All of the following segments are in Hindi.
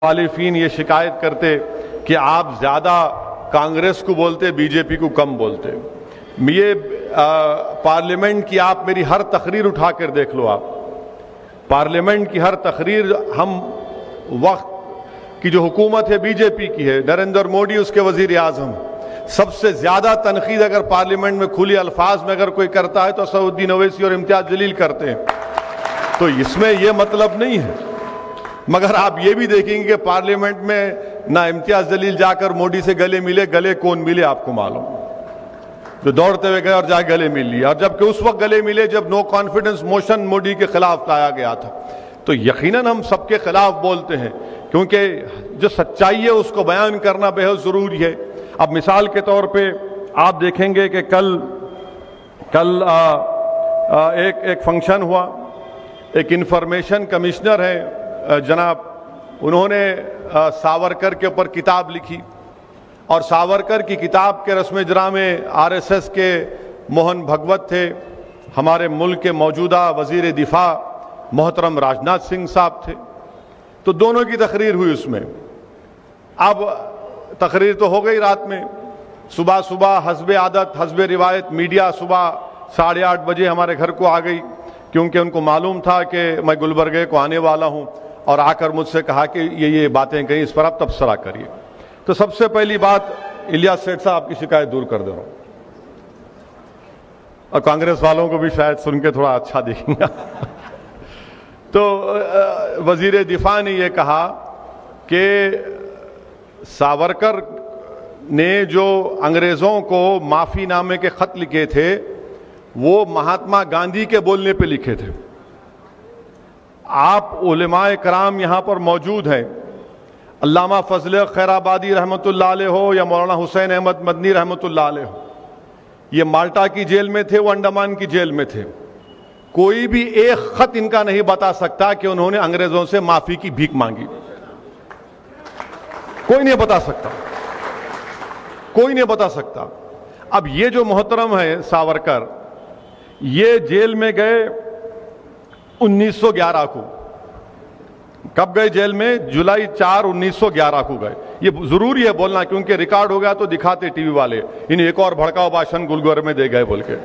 मुखालिफिन ये शिकायत करते कि आप ज़्यादा कांग्रेस को बोलते, बीजेपी को कम बोलते। ये पार्लियामेंट की आप मेरी हर तकरीर उठा कर देख लो। आप पार्लियामेंट की हर तकरीर, हम वक्त की जो हुकूमत है बीजेपी की है, नरेंद्र मोदी उसके वजीर आजम, सबसे ज़्यादा तनकीद अगर पार्लियामेंट में खुली अल्फाज में अगर कोई करता है तो असदुद्दीन ओवैसी और इम्तियाज जलील करते हैं। तो इसमें यह मतलब नहीं है। मगर आप ये भी देखेंगे कि पार्लियामेंट में ना इम्तियाज जलील जाकर मोदी से गले मिले, गले कौन मिले आपको मालूम, जो दौड़ते हुए गए और जाके गले मिल लिया। और जबकि उस वक्त गले मिले जब नो कॉन्फिडेंस मोशन मोदी के खिलाफ लाया गया था। तो यकीनन हम सबके खिलाफ बोलते हैं, क्योंकि जो सच्चाई है उसको बयान करना बेहद जरूरी है। अब मिसाल के तौर पे आप देखेंगे कि कल एक फंक्शन हुआ, एक इंफॉर्मेशन कमिश्नर है जनाब, उन्होंने सावरकर के ऊपर किताब लिखी और सावरकर की किताब के रस्म इजरा में आरएसएस के मोहन भगवत थे, हमारे मुल्क के मौजूदा वजीर दिफा मोहतरम राजनाथ सिंह साहब थे। तो दोनों की तकरीर हुई उसमें। अब तकरीर तो हो गई रात में, सुबह सुबह हस्बे आदत हस्बे रिवायत मीडिया सुबह 8:30 बजे हमारे घर को आ गई, क्योंकि उनको मालूम था कि मैं गुलबर्गे को आने वाला हूं, और आकर मुझसे कहा कि ये बातें कहीं, इस पर आप तबसरा करिए। तो सबसे पहली बात, इलियास सेठ साहब की शिकायत दूर कर दे रहा हूं, और कांग्रेस वालों को भी शायद सुन के थोड़ा अच्छा दिखेगा। तो वजीर दिफा ने यह कहा कि सावरकर ने जो अंग्रेजों को माफीनामे के खत लिखे थे वो महात्मा गांधी के बोलने पे लिखे थे। आप उलेमाए कराम यहां पर मौजूद हैं, अल्लामा फजल खैराबादी रहमतुल्लाह अलैह हो या मौलाना हुसैन अहमद मदनी रहमतुल्लाह अलैह हो, ये माल्टा की जेल में थे, वो अंडमान की जेल में थे। कोई भी एक खत इनका नहीं बता सकता कि उन्होंने अंग्रेजों से माफी की भीख मांगी। कोई नहीं बता सकता, कोई नहीं बता सकता। अब ये जो मोहतरम है सावरकर, ये जेल में गए 1911 को। कब गए जेल में? जुलाई 4, 1911 को गए। ये जरूरी है बोलना, क्योंकि रिकॉर्ड हो गया तो दिखाते टीवी वाले, इन्हें एक और भड़काऊ भाषण गुलबर्गे में दे गए बोल के।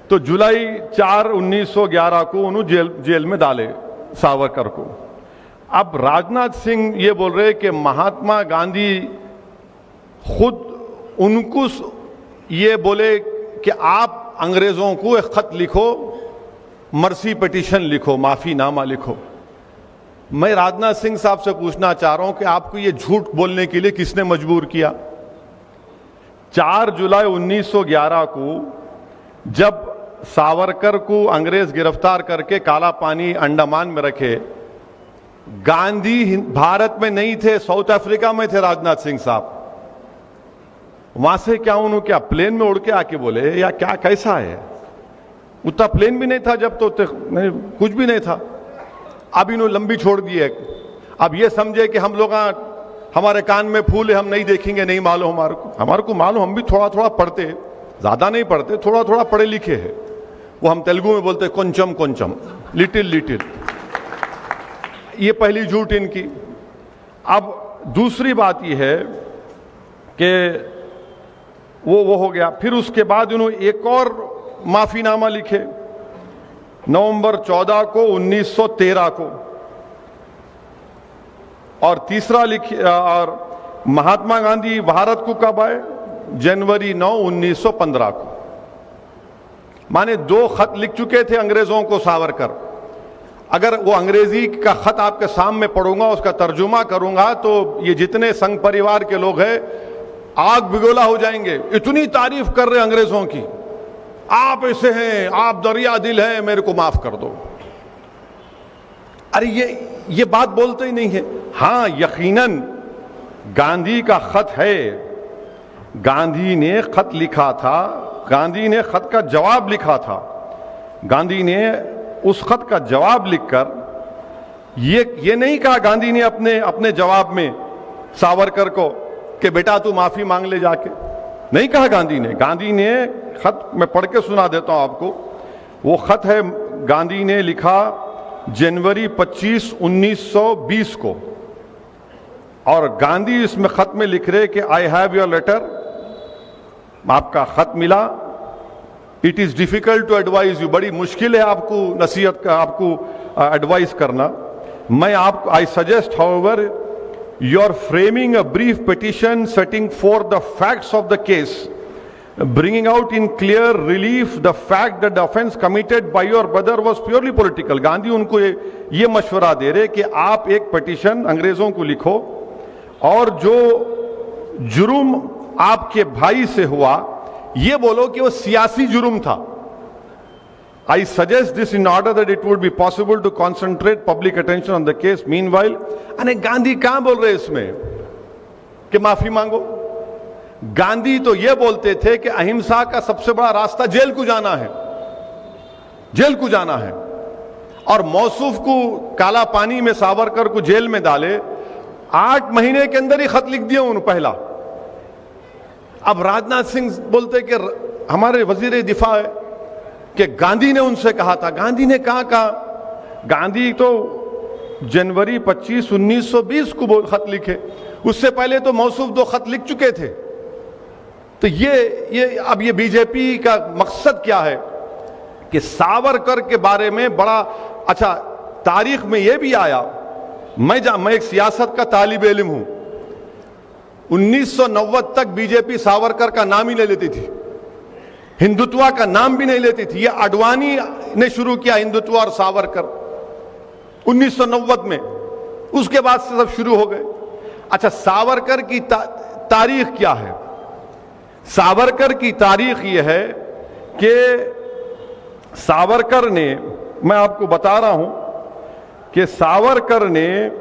तो जुलाई 4, 1911 को उन्होंने जेल में डाले सावरकर को। अब राजनाथ सिंह ये बोल रहे कि महात्मा गांधी खुद उनको ये बोले कि आप अंग्रेजों को एक खत लिखो, मर्सी पिटीशन लिखो, माफीनामा लिखो। मैं राजनाथ सिंह साहब से पूछना चाह रहा हूं कि आपको ये झूठ बोलने के लिए किसने मजबूर किया? 4 जुलाई 1911 को जब सावरकर को अंग्रेज गिरफ्तार करके काला पानी अंडमान में रखे, गांधी भारत में नहीं थे, साउथ अफ्रीका में थे राजनाथ सिंह साहब। वहां से क्या उन्होंने क्या प्लेन में उड़ के आके बोले या क्या, कैसा है? उतना प्लेन भी नहीं था जब, तो कुछ भी नहीं था। अब इन्होंने लंबी छोड़ दी है। अब ये समझे कि हम लोग हमारे कान में फूल है, हम नहीं देखेंगे, नहीं मालूम हमारे को मालूम, हम भी थोड़ा थोड़ा पढ़ते हैं, ज्यादा नहीं पढ़ते, थोड़ा थोड़ा पढ़े लिखे हैं। वो हम तेलुगु में बोलते हैं కొంచెం కొంచెం, लिटिल लिटिल। ये पहली झूठ इनकी। अब दूसरी बात यह है कि वो हो गया। फिर उसके बाद उन्होंने एक और माफीनामा लिखे नवंबर 14 को 1913 को, और तीसरा लिखे, और महात्मा गांधी भारत को कब आए? जनवरी 9, 1915 को। माने 2 खत लिख चुके थे अंग्रेजों को सावरकर। अगर वो अंग्रेजी का खत आपके सामने पढ़ूंगा, उसका तर्जुमा करूंगा, तो ये जितने संघ परिवार के लोग हैं आग बिगोला हो जाएंगे। इतनी तारीफ कर रहे अंग्रेजों की, आप ऐसे हैं, आप दरिया दिल हैं, मेरे को माफ कर दो। अरे ये बात बोलते ही नहीं है। हां, यकीनन गांधी का खत है, गांधी ने खत लिखा था, गांधी ने खत का जवाब लिखा था। गांधी ने उस खत का जवाब लिखकर ये नहीं कहा गांधी ने अपने जवाब में सावरकर को कि बेटा तू माफी मांग ले जाके, नहीं कहा गांधी ने खत मैं पढ़ के सुना देता हूं आपको। वो खत है, गांधी ने लिखा जनवरी 25, 1920 को, और गांधी इसमें खत में लिख रहे कि आई हैव योर लेटर, आपका खत मिला, it is difficult to advise you, बड़ी मुश्किल है आपको नसीहत का, आपको एडवाइस करना। मैं आपको I suggest however you are framing a brief petition setting for the facts of the case, bringing out in clear relief the fact that the offense committed by your brother was purely political। Gandhi उनको ये मशवरा दे रहे कि आप एक पिटीशन अंग्रेजों को लिखो और जो जुर्म आपके भाई से हुआ ये बोलो कि वो सियासी जुर्म था। I suggest this in order that it would be possible to concentrate public attention on the case meanwhile। अरे गांधी कहां बोल रहे इसमें कि माफी मांगो? गांधी तो यह बोलते थे कि अहिंसा का सबसे बड़ा रास्ता जेल को जाना है, जेल को जाना है, और मौसूफ को काला पानी में सावरकर को जेल में डाले, 8 महीने के अंदर ही खत लिख दिया उन्होंने पहला। अब राजनाथ सिंह बोलते कि हमारे वजीर दिफा है कि गांधी ने उनसे कहा था। गांधी ने कहा गांधी तो जनवरी 25, 1920 को खत लिखे, उससे पहले तो मौसूफ 2 खत लिख चुके थे। तो अब ये बीजेपी का मकसद क्या है कि सावरकर के बारे में बड़ा अच्छा, तारीख में यह भी आया, मैं एक सियासत का तालिब इल्म हूं, 1990 तक बीजेपी सावरकर का नाम ही नहीं लेती थी, हिंदुत्व का नाम भी नहीं लेती थी। ये आडवाणी ने शुरू किया हिंदुत्व और सावरकर 1990 में, उसके बाद से सब शुरू हो गए। अच्छा, सावरकर की तारीख क्या है? सावरकर की तारीख यह है कि सावरकर ने, मैं आपको बता रहा हूं कि सावरकर ने,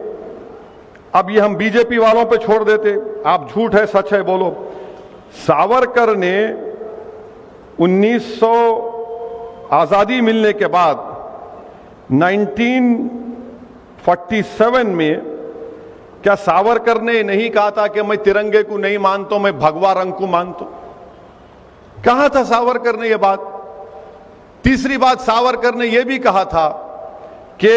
अब ये हम बीजेपी वालों पे छोड़ देते, आप झूठ है सच है बोलो। सावरकर ने 1900 आजादी मिलने के बाद 1947 में, क्या सावरकर ने नहीं कहा था कि मैं तिरंगे को नहीं मानता, मैं भगवा रंग को मानता? कहा था सावरकर ने यह बात। तीसरी बात, सावरकर ने यह भी कहा था कि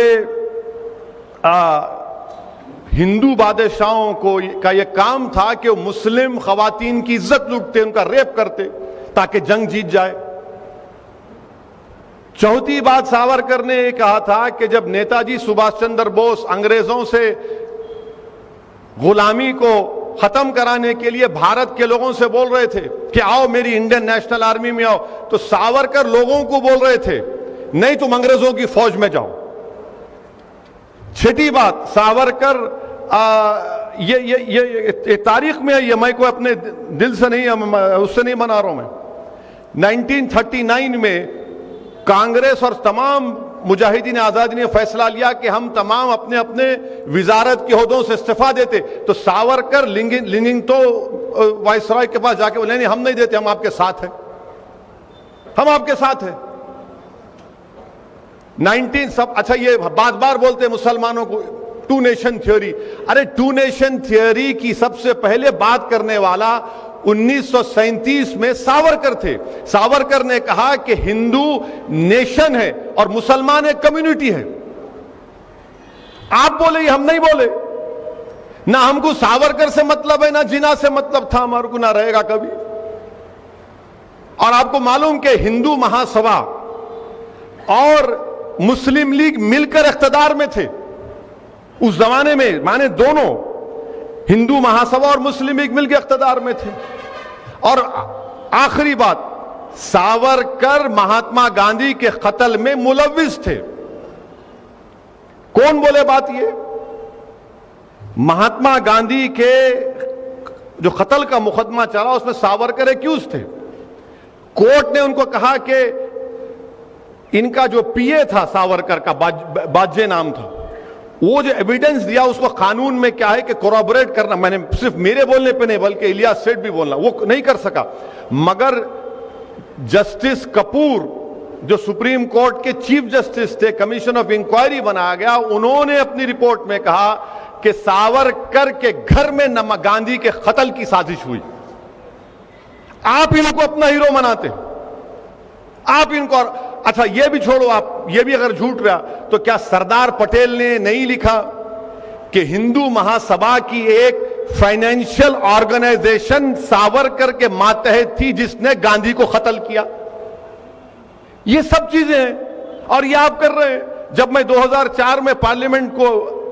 हिंदू बादशाहों को का यह काम था कि वो मुस्लिम खवातीन की इज्जत लूटते, उनका रेप करते ताकि जंग जीत जाए। चौथी बात, सावरकर ने यह कहा था कि जब नेताजी सुभाष चंद्र बोस अंग्रेजों से गुलामी को खत्म कराने के लिए भारत के लोगों से बोल रहे थे कि आओ मेरी इंडियन नेशनल आर्मी में आओ, तो सावरकर लोगों को बोल रहे थे नहीं तुम अंग्रेजों की फौज में जाओ। छठी बात, सावरकर ये तारीख में है, ये मैं को अपने दिल से नहीं, उससे नहीं मना रहा हूं मैं। 1939 में कांग्रेस और तमाम मुजाहिदीन आजादी ने फैसला लिया कि हम तमाम अपने अपने विजारत के ओहदों से इस्तीफा देते, तो सावरकर लिंगिंग तो वायसराय के पास जाके बोले नहीं हम नहीं देते, हम आपके साथ हैं, हम आपके साथ हैं। 19 सब अच्छा, ये बार बार बोलते मुसलमानों को 2 नेशन थ्योरी। अरे 2 नेशन थ्योरी की सबसे पहले बात करने वाला 1937 में सावरकर थे। सावरकर ने कहा कि हिंदू नेशन है और मुसलमान एक कम्युनिटी है। आप बोले, हम नहीं बोले। ना हमको सावरकर से मतलब है, ना जिना से मतलब था, हमारे को ना रहेगा कभी। और आपको मालूम कि हिंदू महासभा और मुस्लिम लीग मिलकर इख्तिदार में थे उस जमाने में, माने दोनों हिंदू महासभा और मुस्लिम लीग मिलकर इख्तिदार में थे। और आखिरी बात, सावरकर महात्मा गांधी के कत्ल में मुलव्विस थे। कौन बोले बात? ये महात्मा गांधी के जो कत्ल का मुकदमा चला उसमें सावरकर एक्यूज थे। कोर्ट ने उनको कहा कि इनका जो पीए था सावरकर का, बाजे नाम था, वो जो एविडेंस दिया उसको कानून में क्या है कि कोरॉबोरेट करना, मैंने सिर्फ मेरे बोलने पे नहीं बल्कि इलियास सेठ भी बोलना, वो नहीं कर सका। मगर जस्टिस कपूर जो सुप्रीम कोर्ट के चीफ जस्टिस थे, कमीशन ऑफ इंक्वायरी बनाया गया, उन्होंने अपनी रिपोर्ट में कहा कि सावरकर के घर में गांधी के कत्ल की साजिश हुई। आप इनको अपना हीरो मनाते, आप इनको, अच्छा ये भी छोड़ो आप, ये भी अगर झूठ रहा तो क्या सरदार पटेल ने नहीं लिखा कि हिंदू महासभा की एक फाइनेंशियल ऑर्गेनाइजेशन सावरकर के मातहत थी जिसने गांधी को कत्ल किया? ये सब चीजें हैं और ये आप कर रहे हैं। जब मैं 2004 में पार्लियामेंट को,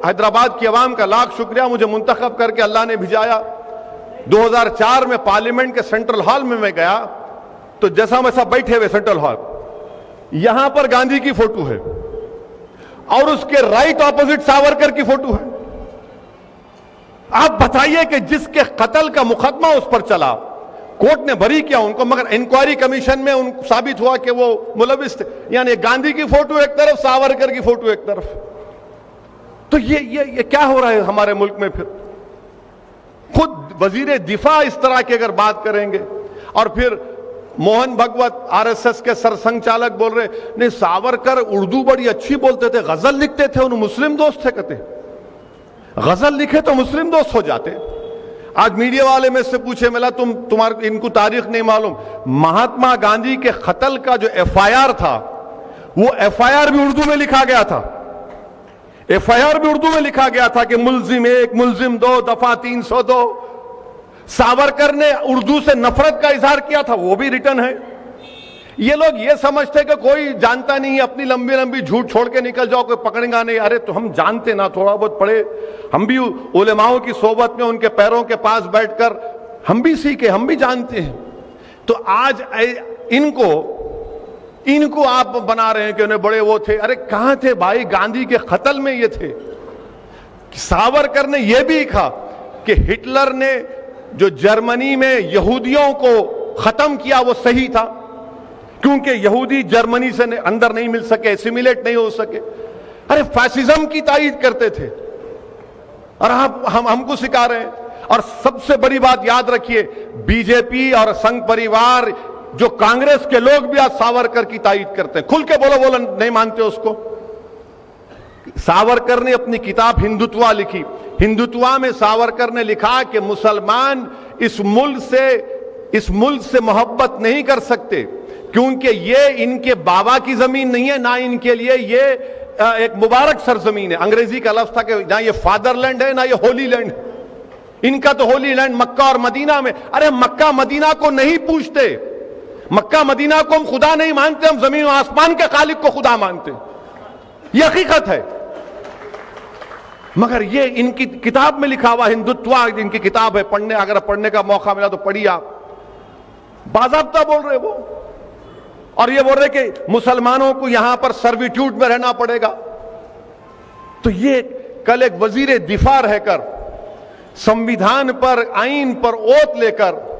हैदराबाद की आवाम का लाख शुक्रिया, मुझे मुंतखब करके अल्लाह ने भिजाया। 2004 में पार्लियामेंट के सेंट्रल हॉल में मैं गया तो जैसा वैसा बैठे हुए सेंट्रल हॉल, यहां पर गांधी की फोटो है और उसके राइट ऑपोजिट सावरकर की फोटो है। आप बताइए कि जिसके कत्ल का मुकदमा उस पर चला, कोर्ट ने बरी किया उनको, मगर इंक्वायरी कमीशन में उन साबित हुआ कि वो मुलविस थे। यानी गांधी की फोटो एक तरफ, सावरकर की फोटो एक तरफ। तो ये क्या हो रहा है हमारे मुल्क में? फिर खुद वजीर दिफा इस तरह की अगर बात करेंगे, और फिर मोहन भगवत आरएसएस के सरसंघचालक बोल रहे नहीं सावरकर उर्दू बड़ी अच्छी बोलते थे, गजल लिखते थे, उन मुस्लिम दोस्त थे। कहते गजल लिखे तो मुस्लिम दोस्त हो जाते। आज मीडिया वाले में से पूछे, मिला तुम्हारे इनको तारीख नहीं मालूम, महात्मा गांधी के कत्ल का जो एफआईआर था वो एफआईआर भी उर्दू में लिखा गया था। एफआईआर भी उर्दू में लिखा गया था कि मुल्जिम 1, मुल्जिम 2, दफा 302। सावरकर ने उर्दू से नफरत का इजहार किया था, वो भी रिटर्न है। ये लोग ये समझते कि कोई जानता नहीं है, अपनी लंबी लंबी झूठ छोड़ के निकल जाओ, कोई पकड़ेगा नहीं। अरे तो हम जानते ना, थोड़ा बहुत पढ़े, हम भी उलेमाओं की सोबत में उनके पैरों के पास बैठकर हम भी सीखे, हम भी जानते हैं। तो आज इनको आप बना रहे हैं कि उन्हें बड़े वो थे। अरे कहां थे भाई, गांधी के कत्ल में ये थे। सावरकर ने यह भी लिखा कि हिटलर ने जो जर्मनी में यहूदियों को खत्म किया वो सही था, क्योंकि यहूदी जर्मनी से अंदर नहीं मिल सके, एसिमिलेट नहीं हो सके। अरे फैसिज्म की तायीद करते थे और हमको सिखा रहे हैं। और सबसे बड़ी बात याद रखिए, बीजेपी और संघ परिवार, जो कांग्रेस के लोग भी आज सावरकर की तायीद करते हैं। खुल के बोलो नहीं मानते उसको। सावरकर ने अपनी किताब हिंदुत्वा लिखी। हिंदुत्वा में सावरकर ने लिखा कि मुसलमान इस मुल्क से मोहब्बत नहीं कर सकते, क्योंकि ये इनके बाबा की जमीन नहीं है, ना इनके लिए ये एक मुबारक सरजमीन है। अंग्रेजी का लफ्ज था कि ना ये फादरलैंड है ना ये होली लैंड। इनका तो होली लैंड मक्का और मदीना में। अरे मक्का मदीना को नहीं पूछते, मक्का मदीना को हम खुदा नहीं मानते, हम जमीन और आसमान के खालिक को खुदा मानते। यह हकीकत है। मगर ये इनकी किताब में लिखा हुआ हिंदुत्वा, इनकी किताब है, पढ़ने अगर पढ़ने का मौका मिला तो पढ़िए आप। बाज़ाब्ता बोल रहे वो, और ये बोल रहे कि मुसलमानों को यहां पर सर्विट्यूड में रहना पड़ेगा। तो ये कल एक वजीर दिफा रहकर, संविधान पर, आईन पर ओत लेकर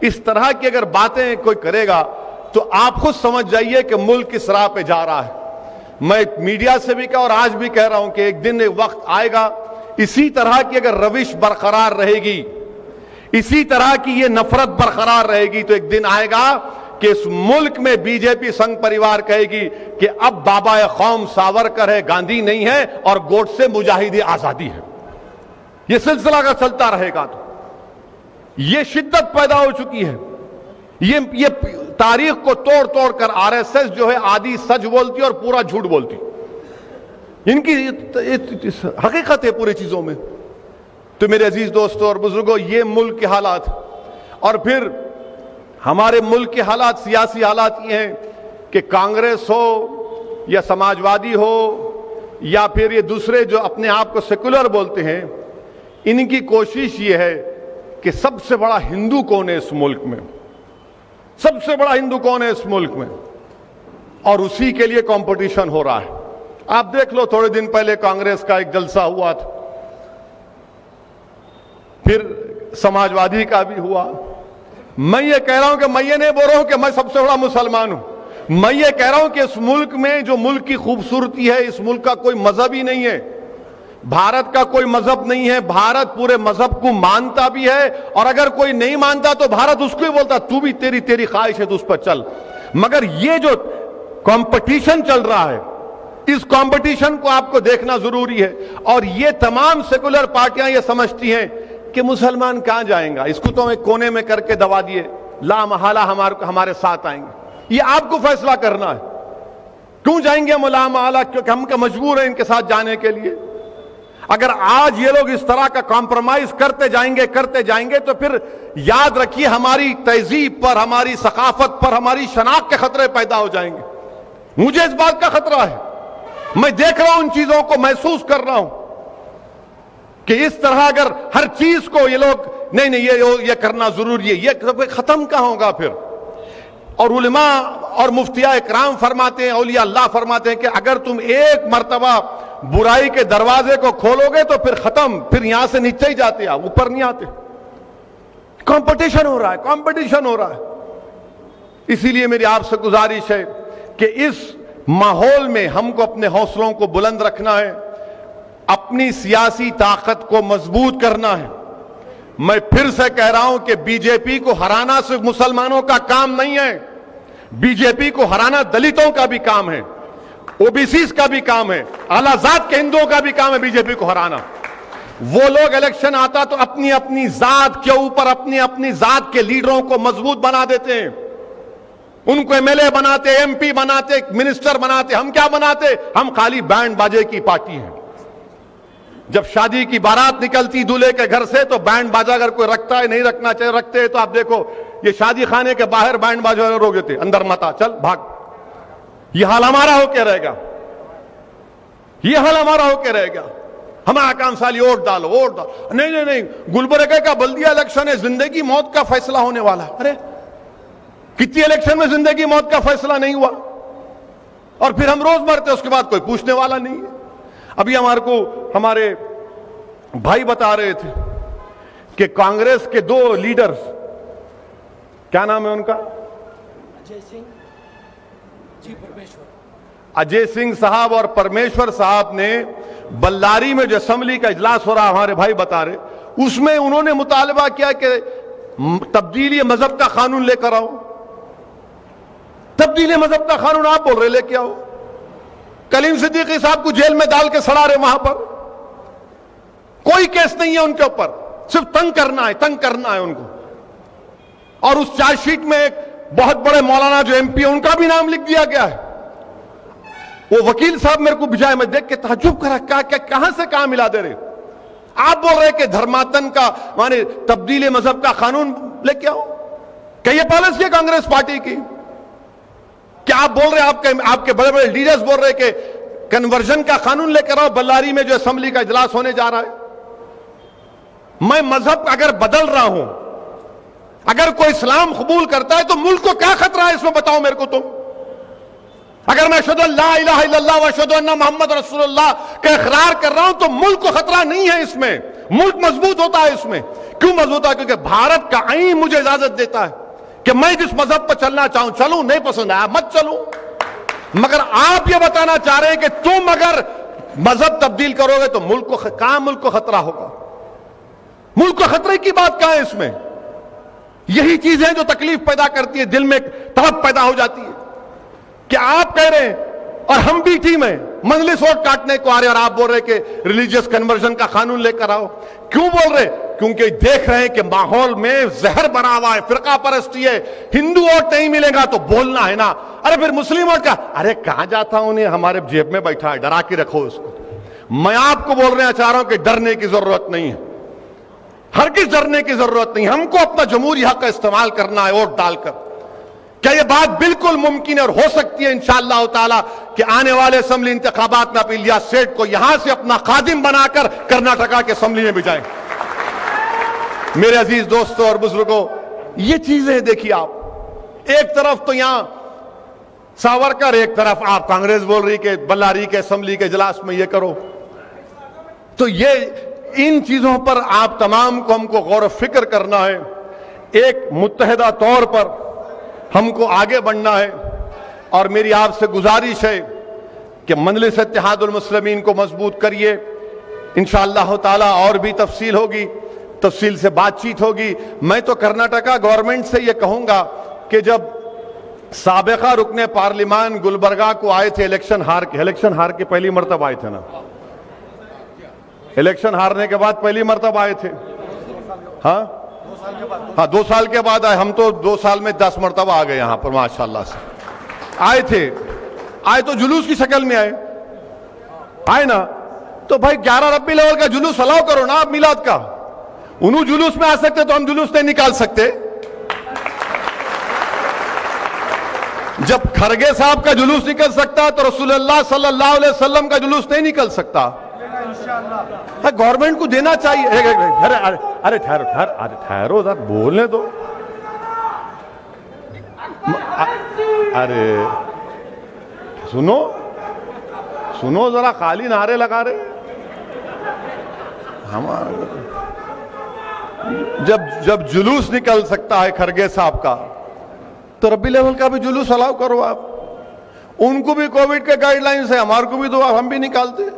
इस तरह की अगर बातें कोई करेगा तो आप खुद समझ जाइए कि मुल्क किस राह पे जा रहा है। मैं मीडिया से भी कहा और आज भी कह रहा हूं कि एक दिन एक वक्त आएगा, इसी तरह की अगर रविश बरकरार रहेगी, इसी तरह की ये नफरत बरकरार रहेगी, तो एक दिन आएगा कि इस मुल्क में बीजेपी संघ परिवार कहेगी कि अब बाबा कौम सावरकर है, गांधी नहीं है, और गोडसे मुजाहिदी आजादी है। यह सिलसिला अगर चलता रहेगा तो यह शिद्दत पैदा हो चुकी है। ये तारीख को तोड़ तोड़ कर आरएसएस जो है आधी सच बोलती और पूरा झूठ बोलती। इनकी हकीकत है पूरी चीजों में। तो मेरे अजीज दोस्तों और बुजुर्गों, ये मुल्क के हालात, और फिर हमारे मुल्क के हालात, सियासी हालात ये हैं कि कांग्रेस हो या समाजवादी हो या फिर ये दूसरे जो अपने आप को सेकुलर बोलते हैं, इनकी कोशिश ये है कि सबसे बड़ा हिंदू कौन है इस मुल्क में, सबसे बड़ा हिंदू कौन है इस मुल्क में, और उसी के लिए कंपटीशन हो रहा है। आप देख लो, थोड़े दिन पहले कांग्रेस का एक जलसा हुआ था, फिर समाजवादी का भी हुआ। मैं ये कह रहा हूं कि मैं ये नहीं बोल रहा हूं कि मैं सबसे बड़ा मुसलमान हूं। मैं ये कह रहा हूं कि इस मुल्क में जो मुल्क की खूबसूरती है, इस मुल्क का कोई मजहब ही नहीं है, भारत का कोई मजहब नहीं है। भारत पूरे मजहब को मानता भी है, और अगर कोई नहीं मानता तो भारत उसको ही बोलता तू भी तेरी ख्वाहिश है तो उस पर चल। मगर ये जो कंपटीशन चल रहा है, इस कंपटीशन को आपको देखना जरूरी है। और ये तमाम सेकुलर पार्टियां ये समझती हैं कि मुसलमान कहां जाएंगा, इसको तो एक कोने में करके दबा दिए, ला महला हमारे साथ आएंगे। ये आपको फैसला करना है। क्यों जाएंगे मुलामा आला? क्योंकि हम मजबूर हैं इनके साथ जाने के लिए। अगर आज ये लोग इस तरह का कॉम्प्रोमाइज करते जाएंगे तो फिर याद रखिए हमारी तहजीब पर, हमारी सकाफत पर, हमारी शनाख्त के खतरे पैदा हो जाएंगे। मुझे इस बात का खतरा है। मैं देख रहा हूं उन चीजों को, महसूस कर रहा हूं कि इस तरह अगर हर चीज को ये लोग नहीं ये करना जरूरी है, ये खत्म कहां होगा फिर? और उलमा और मुफ्तिया इकराम फरमाते हैं, औलिया अल्लाह फरमाते हैं कि अगर तुम एक मर्तबा बुराई के दरवाजे को खोलोगे तो फिर खत्म, फिर यहां से नीचे ही जाते, आप ऊपर नहीं आते। कंपटीशन हो रहा है। इसीलिए मेरी आपसे गुजारिश है कि इस माहौल में हमको अपने हौसलों को बुलंद रखना है, अपनी सियासी ताकत को मजबूत करना है। मैं फिर से कह रहा हूं कि बीजेपी को हराना सिर्फ मुसलमानों का काम नहीं है, बीजेपी को हराना दलितों का भी काम है, ओबीसी का भी काम है, आला जात के हिंदुओं का भी काम है बीजेपी को हराना। वो लोग इलेक्शन आता तो अपनी अपनी जात के ऊपर अपनी अपनी जात के लीडरों को मजबूत बना देते हैं, उनको एमएलए बनाते, एमपी बनाते, मिनिस्टर बनाते। हम क्या बनाते? हम खाली बैंड बाजे की पार्टी है। जब शादी की बारात निकलती दूल्हे के घर से तो बैंड बाजा अगर कोई रखता है, नहीं रखना चाहिए, रखते हैं तो आप देखो ये शादी खाने के बाहर बैंड बाजा रोक देते, अंदर मत आ, चल भाग। ये हाल हमारा होके रहेगा, ये हाल हमारा होके रहेगा। हमारा काम साली वोट डालो, वोट डालो। नहीं, गुलबर्गा का बल्दिया इलेक्शन है, जिंदगी मौत का फैसला होने वाला है। अरे कितनी इलेक्शन में जिंदगी मौत का फैसला नहीं हुआ और फिर हम रोज मरते, उसके बाद कोई पूछने वाला नहीं है। अभी हमारे भाई बता रहे थे कि कांग्रेस के 2 लीडर्स, क्या नाम है उनका? अजय सिंह साहब और परमेश्वर साहब ने बल्लारी में जो असेंबली का इजलास हो रहा, हमारे भाई बता रहे, उसमें उन्होंने मुतालबा किया कि तब्दीली मजहब का कानून लेकर आओ। तब्दीली मजहब का कानून आप बोल रहे लेके आओ। कलीम सिद्दीकी साहब को जेल में डाल के सड़ा रहे, वहां पर कोई केस नहीं है उनके ऊपर, सिर्फ तंग करना है उनको। और उस चार्जशीट में एक बहुत बड़े मौलाना जो एमपी है उनका भी नाम लिख दिया गया है। वो वकील साहब मेरे को भिजाए, मैं देख के ताज्जुब करा, कहां से कहां मिला दे रहे। आप बोल रहे कि धर्मातन का माने तब्दीली मजहब का कानून लेके आओ। क्या ये पॉलिसी है कांग्रेस पार्टी की? क्या आप बोल रहे, आपके बड़े बड़े लीडर्स बोल रहे कि कन्वर्जन का कानून लेकर आओ बल्लारी में जो असेंबली का इजलास होने जा रहा है? मैं मजहब अगर बदल रहा हूं, अगर कोई इस्लाम कबूल करता है तो मुल्क को क्या खतरा है इसमें, बताओ मेरे को तुम। अगर मैं अशहदु अल्ला इलाहा इल्लल्लाह व अशहदु अन्ना मुहम्मद रसूलुल्लाह का इकरार कर रहा हूं तो मुल्क को खतरा नहीं है इसमें, मुल्क मजबूत होता है इसमें। क्यों मजबूत है? क्योंकि भारत का आईन मुझे इजाजत देता है कि मैं जिस मजहब पर चलना चाहूं चलूं, नहीं पसंद आया मत चलूं। मगर आप ये बताना चाह रहे हैं कि तुम अगर मजहब तब्दील करोगे तो मुल्क को खतरा होगा। मुल्क को खतरे की बात कहां है इसमें? यही चीजें जो तकलीफ पैदा करती है, दिल में तड़प पैदा हो जाती है कि आप कह रहे हैं और हम भी टीम है, मजलिस वोट काटने को आ रहे और आप बोल रहे कि रिलीजियस कन्वर्जन का कानून लेकर आओ। क्यों बोल रहे? क्योंकि देख रहे हैं कि माहौल में जहर बना हुआ है, फिरका परस्ती है, हिंदू वोट नहीं मिलेगा तो बोलना है ना। अरे फिर मुस्लिम वोट का, अरे कहां जाता हूं, उन्हें हमारे जेब में बैठा है, डरा के रखो उसको। मैं आपको बोल रहे चाह रहा हूं कि डरने की जरूरत नहीं है, हरगिज़ डरने की जरूरत नहीं। हमको अपना जमहूरी हक का इस्तेमाल करना है वोट डालकर। क्या यह बात बिल्कुल मुमकिन है और हो सकती है इंशाअल्लाह ताला कि आने वाले असेंबली इंतखाबात में आप इलियास सेठ को यहां से अपना खादिम बनाकर कर्नाटका के असेंबली में भिजाएं। मेरे अजीज दोस्तों और बुजुर्गों, ये चीजें देखिए आप, एक तरफ तो यहां सावरकर, एक तरफ आप कांग्रेस बोल रही कि बल्लारी के असेंबली के इजलास में ये करो। तो ये इन चीजों पर आप तमाम को हमको गौर फिक्र करना है। एक मुत्तहिदा तौर पर हमको आगे बढ़ना है और मेरी आपसे गुजारिश है कि मजलिस इत्तेहादुल मुस्लिमीन को मजबूत करिए। इंशाअल्लाह ताला और भी तफसील होगी, तफसील से बातचीत होगी। मैं तो कर्नाटका गवर्नमेंट से यह कहूंगा कि जब साबिका रुकने पार्लिमान गुलबर्गा को आए थे इलेक्शन हार के पहली मरतब आए थे ना, इलेक्शन हारने के बाद पहली मरतब आए थे। हाँ 2 साल के बाद आए। हम तो 2 साल में 10 मरतबा आ गए यहां पर, माशाल्लाह से आए थे। आए तो जुलूस की शक्ल में आए ना, तो भाई 11 रब्बी लेवल का जुलूस अलाउ करो ना आप मिलाद का। उन्हों जुलूस में आ सकते तो हम जुलूस नहीं निकाल सकते। जब खरगे साहब का जुलूस निकल सकता तो रसूलुल्लाह सल्लल्लाहु अलैहि वसल्लम का जुलूस नहीं निकल सकता। गवर्नमेंट को देना चाहिए। अरे अरे अरे ठहरो ठहरो, अरे ठहरो सर, बोलने दो। अरे सुनो सुनो जरा, खाली नारे लगा रहे। हमारा जब जुलूस निकल सकता है खरगे साहब का, तो रब्बी लेवल का भी जुलूस अलाउ करो आप। उनको भी कोविड के गाइडलाइंस है, हमारे को भी दो, हम भी निकालते।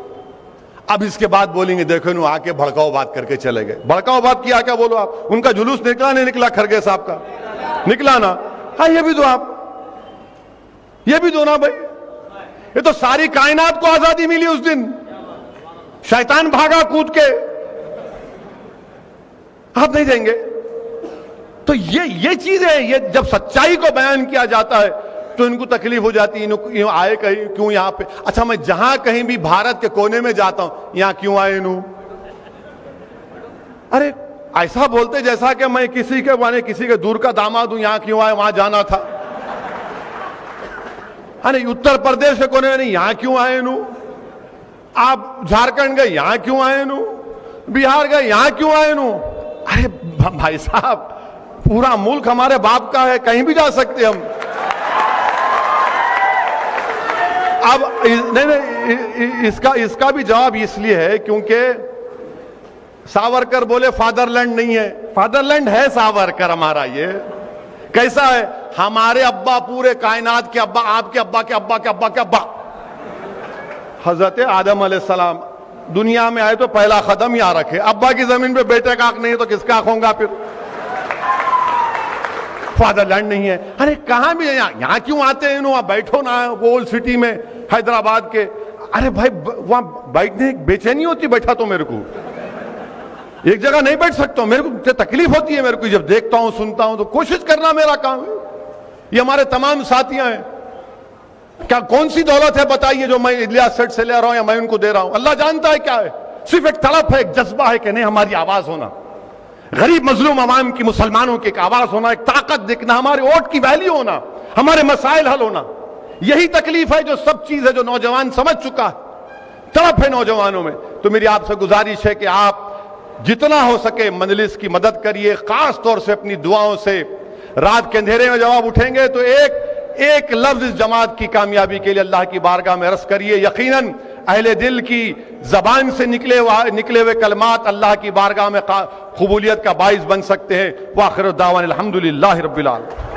अब इसके बाद बोलेंगे देखो इन्हों आके भड़काओ बात करके चले गए। भड़काओ बात किया क्या बोलो आप? उनका जुलूस निकला नहीं निकला? खरगे साहब का निकला ना। हाँ ये भी दो आप, ये भी दो ना भाई। ये तो सारी कायनात को आजादी मिली उस दिन, शैतान भागा कूद के, आप नहीं देंगे? तो ये चीज है। ये जब सच्चाई को बयान किया जाता है तो इनको तकलीफ हो जाती है। आए कहीं क्यों यहाँ पे? अच्छा मैं जहां कहीं भी भारत के कोने में जाता हूं, यहां क्यों आए इन्हों? अरे ऐसा बोलते जैसा कि मैं किसी के दूर का दामाद हूं, यहां क्यों आए? वहां जाना था। अरे उत्तर प्रदेश के कोने में नहीं, यहां क्यों आए इन्हों? आप झारखंड गए, यहां क्यों आए इन्हों? बिहार गए, यहां क्यों आए इन्हों? अरे भाई साहब, पूरा मुल्क हमारे बाप का है, कहीं भी जा सकते हम। अब नहीं, इसका भी जवाब इसलिए है क्योंकि सावरकर बोले फादरलैंड नहीं है। फादरलैंड है सावरकर हमारा। ये कैसा है? हमारे अब्बा, पूरे कायनात के अब्बा, आपके अब्बा के अब्बा के अब्बा के अब्बा हजरत आदम अलैहिस्सलाम दुनिया में आए तो पहला कदम यहां रखे। अब्बा की जमीन पे बेटे का हक नहीं है तो किसका हक होगा फिर? फादरलैंड नहीं है। अरे कहां भी यहां क्यों आते हैं इन्हों? बैठो ना ओल्ड सिटी में हैदराबाद के। अरे भाई वहां बैठने बेचैनी होती, बैठा तो मेरे को एक जगह नहीं बैठ सकता, मेरे को तकलीफ होती है। मेरे को जब देखता हूं सुनता हूं तो कोशिश करना मेरा काम है। ये हमारे तमाम साथियां हैं। क्या कौन सी दौलत है बताइए जो मैं इलियास सेठ से ले रहा हूं या मैं उनको दे रहा हूं? अल्लाह जानता है क्या है। सिर्फ एक तड़प है, एक जज्बा है कि नहीं हमारी आवाज होना, गरीब मजलूम अवाम की, मुसलमानों की एक आवाज होना, एक ताकत दिखना, हमारे वोट की वैल्यू होना, हमारे मसाइल हल होना। यही तकलीफ है, जो सब चीज है जो नौजवान समझ चुका है। तड़प है नौजवानों में। तो मेरी आपसे गुजारिश है कि आप जितना हो सके मजलिस की मदद करिए, खास तौर से अपनी दुआओं से। रात के अंधेरे में जवाब उठेंगे तो एक लफ्ज इस जमात की कामयाबी के लिए अल्लाह की बारगाह में अर्ज करिए। यकीनन अहले दिल की जबान से निकले हुए कलमात अल्लाह की बारगाह में कबूलियत का बाइस बन सकते हैं। वाखिर दावान अल्हम्दुलिल्लाहि रब्बिल आलमीन।